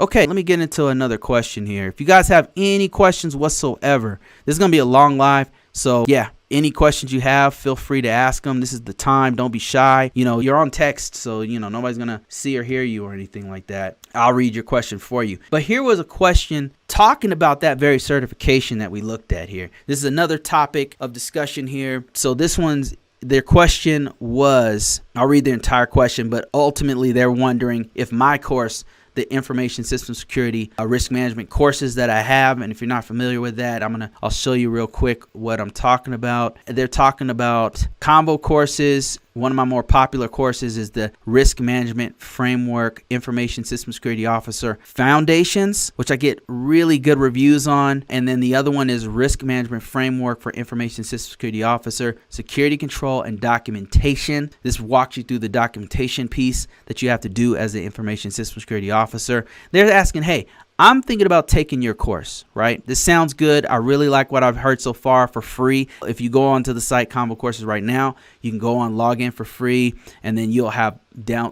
Okay, let me get into another question here. If you guys have any questions whatsoever, this is going to be a long live. So yeah, any questions you have, feel free to ask them. This is the time. Don't be shy. You know, you're on text, so, you know, nobody's going to see or hear you or anything like that. I'll read your question for you. But here was a question talking about that very certification that we looked at here. This is another topic of discussion here. So their question was, I'll read their entire question, but ultimately they're wondering if my course, the information system security risk management courses that I have, and if you're not familiar with that, I'll show you real quick what I'm talking about. They're talking about convoCourses. One of my more popular courses is the Risk Management Framework Information System Security Officer Foundations, which I get really good reviews on. And then the other one is Risk Management Framework for Information System Security Officer Security Control and Documentation. This walks you through the documentation piece that you have to do as the Information System Security Officer. They're asking, hey, I'm thinking about taking your course, right? This sounds good. I really like what I've heard so far for free. If you go onto the site convoCourses right now, you can go on, log in for free, and then you'll have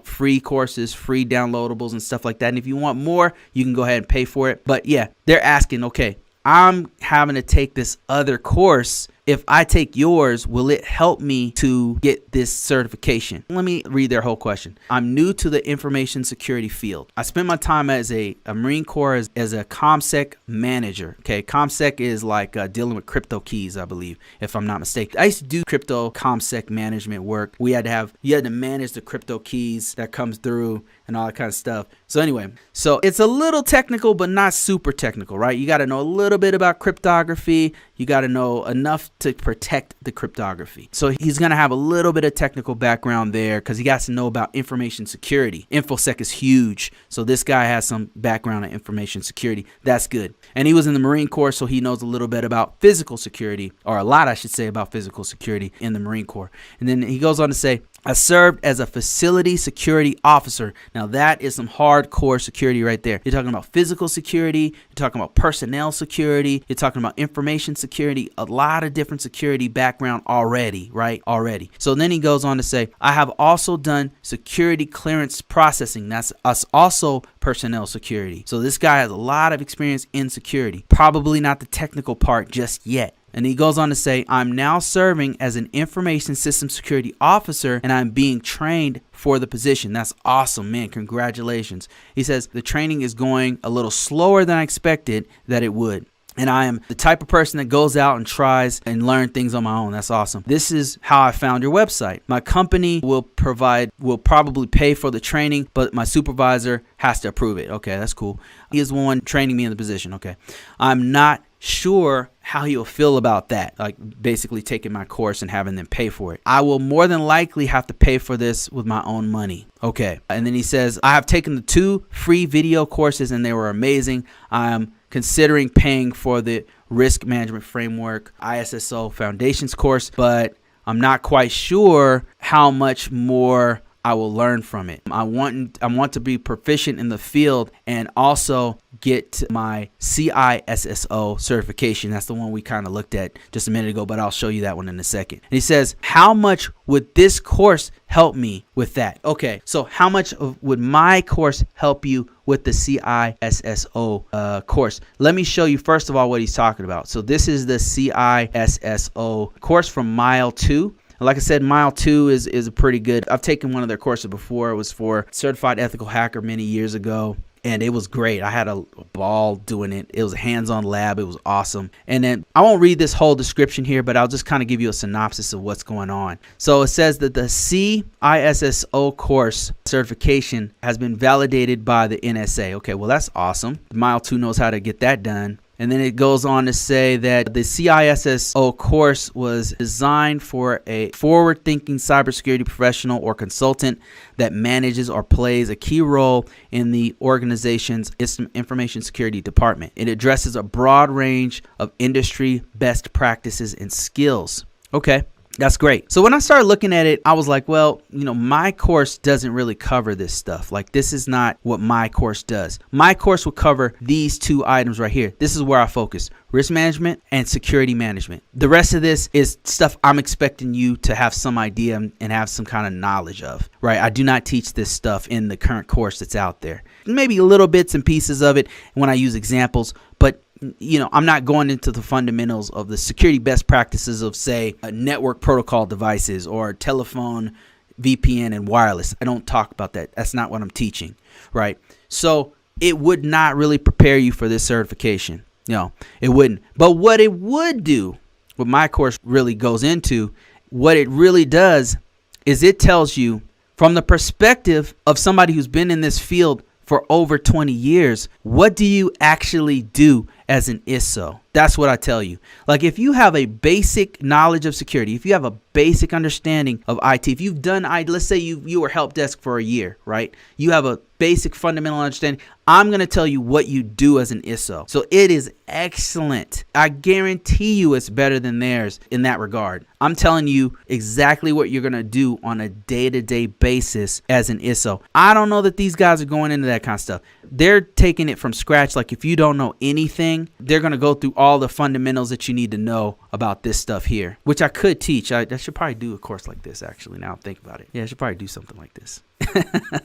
free courses, free downloadables and stuff like that. And if you want more, you can go ahead and pay for it. But yeah, they're asking, okay, I'm having to take this other course. If I take yours, will it help me to get this certification? Let me read their whole question. I'm new to the information security field. I spent my time as a Marine Corps as a ComSec manager. Okay, ComSec is like dealing with crypto keys, I believe, if I'm not mistaken. I used to do crypto ComSec management work. You had to manage the crypto keys that comes through and all that kind of stuff. So anyway, so it's a little technical, but not super technical, right? You got to know a little bit about cryptography. You got to know enough to protect the cryptography. So he's going to have a little bit of technical background there because he has to know about information security. InfoSec is huge. So this guy has some background in information security. That's good. And he was in the Marine Corps, so he knows a little bit about physical security, or a lot, I should say, about physical security in the Marine Corps. And then he goes on to say, I served as a facility security officer. Now that is some hardcore security right there. You're talking about physical security, you're talking about personnel security, you're talking about information security, a lot of different security background already, right? Already. So then he goes on to say, I have also done security clearance processing. That's us also personnel security. So this guy has a lot of experience in security. Probably not the technical part just yet. And he goes on to say, I'm now serving as an information system security officer and I'm being trained for the position. That's awesome, man. Congratulations. He says the training is going a little slower than I expected that it would. And I am the type of person that goes out and tries and learn things on my own. That's awesome. This is how I found your website. My company will probably pay for the training, but my supervisor has to approve it. Okay, that's cool. He is the one training me in the position. Okay. I'm not sure how he'll feel about that, like basically taking my course and having them pay for it. I will more than likely have to pay for this with my own money. Okay. And then he says, I have taken the 2 free video courses and they were amazing. I'm considering paying for the Risk Management Framework ISSO Foundations course, but I'm not quite sure how much more I will learn from it. I want to be proficient in the field and also get my CISSO certification. That's the one we kind of looked at just a minute ago, but I'll show you that one in a second. And he says, how much would this course help me with that? Okay, so how much would my course help you with the CISSO course? Let me show you first of all what he's talking about. So this is the CISSO course from Mile 2. Like I said, Mile 2 is a pretty good. I've taken one of their courses before. It was for Certified Ethical Hacker many years ago, and it was great. I had a ball doing it. It was a hands-on lab. It was awesome. And then I won't read this whole description here, but I'll just kind of give you a synopsis of what's going on. So it says that the CISSO course certification has been validated by the NSA. Okay, well, that's awesome. Mile 2 knows how to get that done. And then it goes on to say that the CISSO course was designed for a forward-thinking cybersecurity professional or consultant that manages or plays a key role in the organization's information security department. It addresses a broad range of industry best practices and skills. Okay. That's great. So when I started looking at it, I was like, well, my course doesn't really cover this stuff. Like, this is not what my course does. My course will cover these two items right here. This is where I focus: risk management and security management. The rest of this is stuff I'm expecting you to have some idea and have some kind of knowledge of, right? I do not teach this stuff in the current course that's out there. Maybe little bits and pieces of it when I use examples, but I'm not going into the fundamentals of the security best practices of, say, network protocol devices or telephone, VPN, and wireless. I don't talk about that. That's not what I'm teaching, right? So it would not really prepare you for this certification. It wouldn't. But what it would do, what my course really goes into, what it really does is it tells you from the perspective of somebody who's been in this field for over 20 years, what do you actually do as an ISSO? That's what I tell you. Like, if you have a basic knowledge of security, if you have a basic understanding of IT, if you've done, let's say you were help desk for a year, right? You have a basic fundamental understanding. I'm going to tell you what you do as an ISSO. So it is excellent. I guarantee you it's better than theirs in that regard. I'm telling you exactly what you're going to do on a day-to-day basis as an ISSO. I don't know that these guys are going into that kind of stuff. They're taking it from scratch. Like, if you don't know anything, they're going to go through all the fundamentals that you need to know about this stuff here, which I could teach. I should probably do a course like this, actually, now I'm thinking about it. Yeah, I should probably do something like this.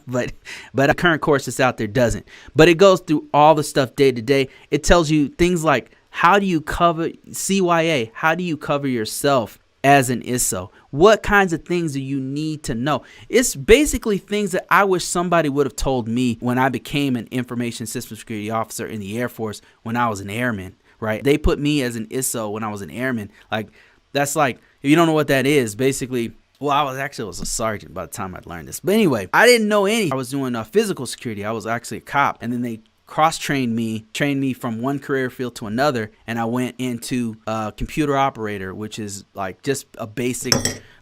but a current course that's out there doesn't. But it goes through all the stuff day to day. It tells you things like, how do you cover CYA? How do you cover yourself as an ISSO? What kinds of things do you need to know? It's basically things that I wish somebody would have told me when I became an information system security officer in the Air Force when I was an airman, right? They put me as an ISSO when I was an airman. Like, that's like, if you don't know what that is, basically, well, I was a sergeant by the time I'd learned this. But anyway, I didn't know any. I was doing physical security. I was actually a cop. And then they trained me from one career field to another. And I went into computer operator, which is like just a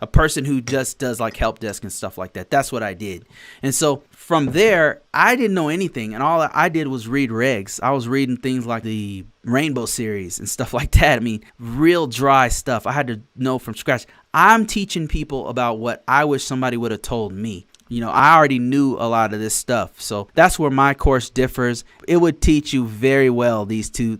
person who just does like help desk and stuff like that. That's what I did. And so from there, I didn't know anything. And all I did was read regs. I was reading things like the Rainbow series and stuff like that. I mean, real dry stuff. I had to know from scratch. I'm teaching people about what I wish somebody would have told me. I already knew a lot of this stuff. So that's where my course differs. It would teach you very well these two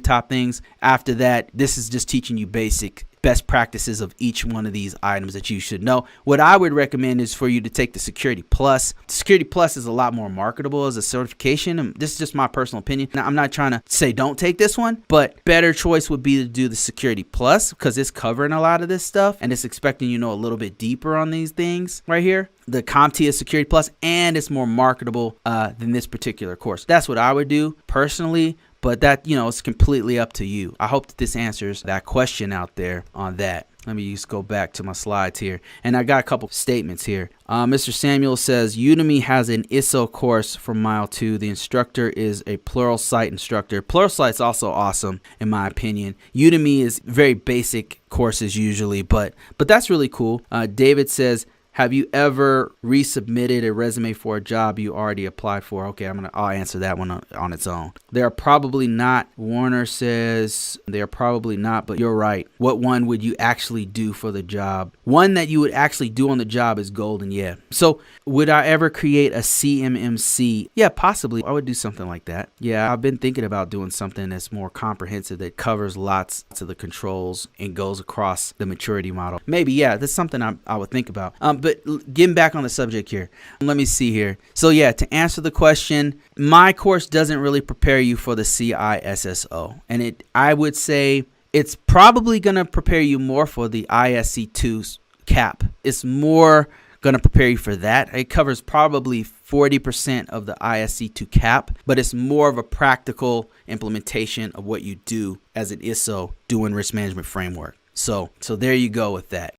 top things. After that, this is just teaching you basic best practices of each one of these items that you should know. What I would recommend is for you to take the Security Plus. Security Plus is a lot more marketable as a certification. And this is just my personal opinion. Now, I'm not trying to say don't take this one, but better choice would be to do the Security Plus because it's covering a lot of this stuff and it's expecting you to know a little bit deeper on these things right here. The CompTIA Security Plus, and it's more marketable than this particular course. That's what I would do personally. But that, it's completely up to you. I hope that this answers that question out there on that. Let me just go back to my slides here. And I got a couple statements here. Mr. Samuel says, Udemy has an ISSO course from Mile 2. The instructor is a Pluralsight instructor. Pluralsight's also awesome, in my opinion. Udemy is very basic courses usually, but that's really cool. David says, have you ever resubmitted a resume for a job you already applied for? Okay, I'll answer that one on its own. They are probably not. Warner says they are probably not, but you're right. What one would you actually do for the job? One that you would actually do on the job is golden, yeah. So would I ever create a CMMC? Yeah, possibly. I would do something like that. Yeah, I've been thinking about doing something that's more comprehensive that covers lots of the controls and goes across the maturity model. Maybe, yeah, that's something I would think about. But getting back on the subject here, let me see here. So yeah, to answer the question, my course doesn't really prepare you for the CISSO. And I would say it's probably going to prepare you more for the ISC2 cap. It's more going to prepare you for that. It covers probably 40% of the ISC2 cap, but it's more of a practical implementation of what you do as an ISSO doing risk management framework. So there you go with that.